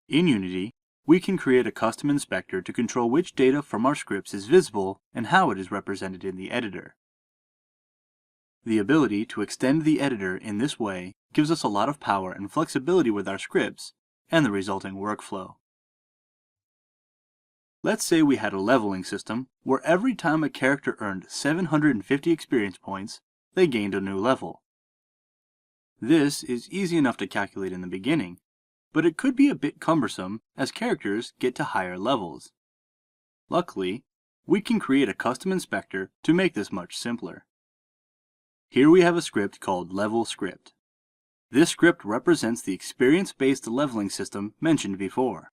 In Unity, we can create a custom inspector to control which data from our scripts is visible and how it is represented in the editor. The ability to extend the editor in this way gives us a lot of power and flexibility with our scripts and the resulting workflow. Let's say we had a leveling system where every time a character earned 750 experience points, they gained a new level. This is easy enough to calculate in the beginning, but it could be a bit cumbersome as characters get to higher levels. Luckily, we can create a custom inspector to make this much simpler. Here we have a script called level script. This script represents the experience-based leveling system mentioned before.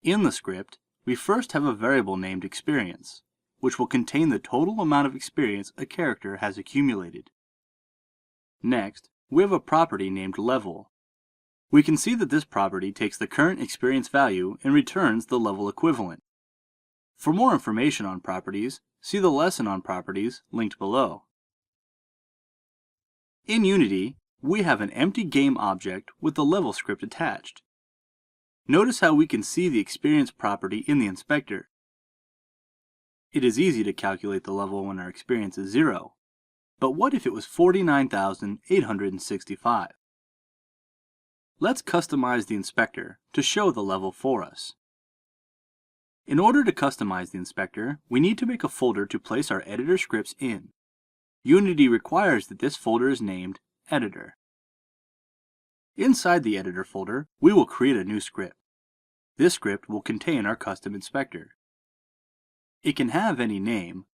In the script, we first have a variable named experience, which will contain the total amount of experience a character has accumulated. Next, we have a property named level. We can see that this property takes the current experience value and returns the level equivalent. For more information on properties, see the lesson on properties linked below. In Unity, we have an empty game object with the level script attached. Notice how we can see the experience property in the inspector. It is easy to calculate the level when our experience is 0, but what if it was 49,865? Let's customize the inspector to show the level for us. In order to customize the inspector, we need to make a folder to place our editor scripts in. Unity requires that this folder is named Editor. Inside the Editor folder, we will create a new script. This script will contain our custom inspector. It can have any name,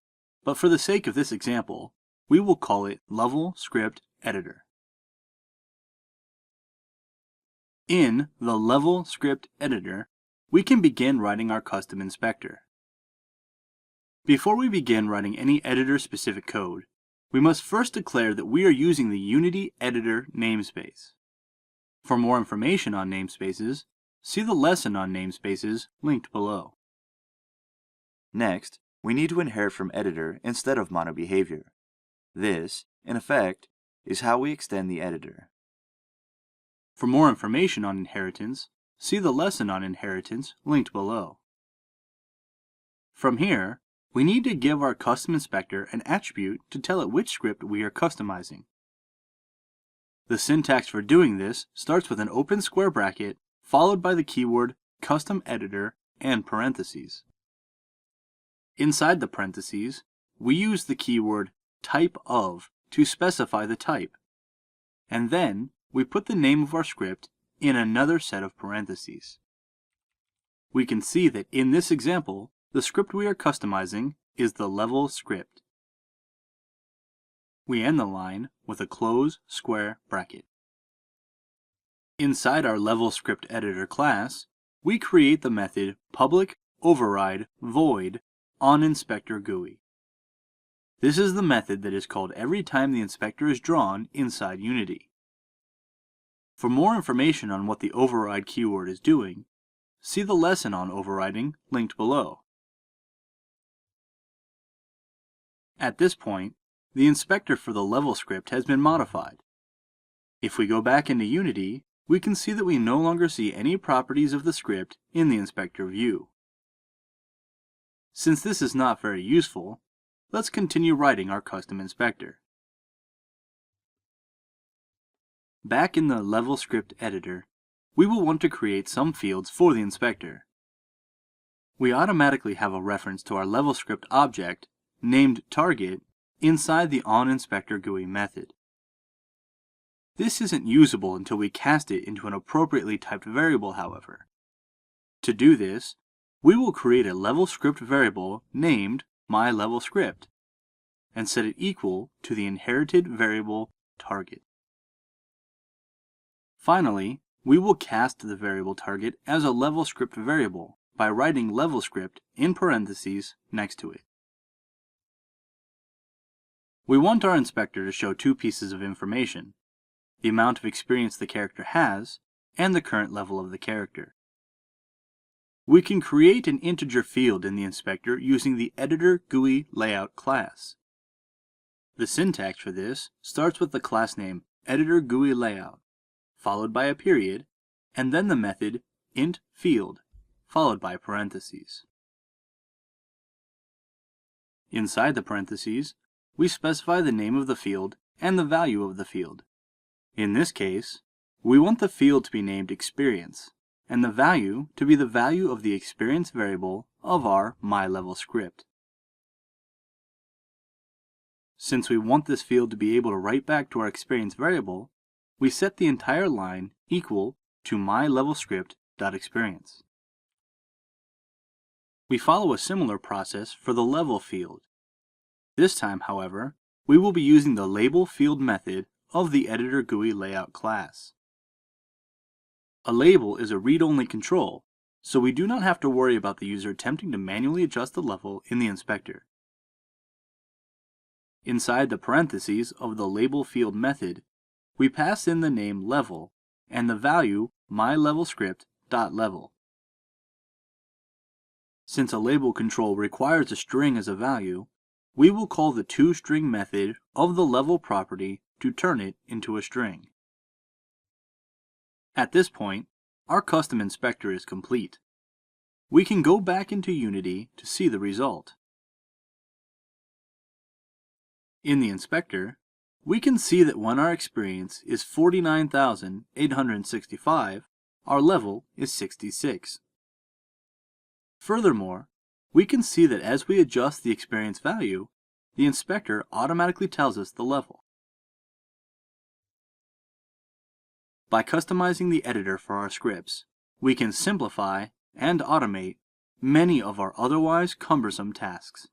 but for the sake of this example, we will call it Level Script Editor. In the Level Script Editor, we can begin writing our custom inspector. Before we begin writing any editor-specific code, we must first declare that we are using the Unity Editor namespace. For more information on namespaces, see the lesson on namespaces linked below. Next, we need to inherit from editor instead of monobehavior. This, in effect, is how we extend the editor. For more information on inheritance, see the lesson on inheritance linked below. From here, we need to give our custom inspector an attribute to tell it which script we are customizing. The syntax for doing this starts with an open square bracket followed by the keyword custom editor and parentheses. Inside the parentheses, we use the keyword type of to specify the type, and then we put the name of our script in another set of parentheses. We can see that in this example, the script we are customizing is the level script. We end the line with a close square bracket. Inside our level script editor class, we create the method public override void onInspector GUI. This is the method that is called every time the inspector is drawn inside Unity. For more information on what the override keyword is doing, see the lesson on overriding linked below. At this point, the inspector for the level script has been modified. If we go back into Unity, we can see that we no longer see any properties of the script in the inspector view. Since this is not very useful, let's continue writing our custom inspector. Back in the level script editor, we will want to create some fields for the inspector. We automatically have a reference to our level script object named target inside the onInspector GUI method. This isn't usable until we cast it into an appropriately typed variable, however. To do this, we will create a level script variable named myLevelScript and set it equal to the inherited variable target. Finally, we will cast the variable target as a level script variable by writing level script in parentheses next to it. We want our inspector to show two pieces of information: the amount of experience the character has and the current level of the character. We can create an integer field in the inspector using the editor GUI layout class. The syntax for this starts with the class name editor GUI layout, followed by a period, and then the method int field, followed by parentheses. Inside the parentheses, we specify the name of the field and the value of the field. In this case, we want the field to be named experience, and the value to be the value of the experience variable of our myLevel script. Since we want this field to be able to write back to our experience variable, we set the entire line equal to myLevelScript.experience. We follow a similar process for the level field. This time, however, we will be using the label field method of the Editor GUI layout class. A label is a read-only control, so we do not have to worry about the user attempting to manually adjust the level in the inspector. Inside the parentheses of the label field method, we pass in the name level and the value myLevelScript.level. Since a label control requires a string as a value, we will call the toString method of the level property to turn it into a string. At this point, our custom inspector is complete. We can go back into Unity to see the result. In the inspector, we can see that when our experience is 49,865, our level is 66. Furthermore, we can see that as we adjust the experience value, the inspector automatically tells us the level. By customizing the editor for our scripts, we can simplify and automate many of our otherwise cumbersome tasks.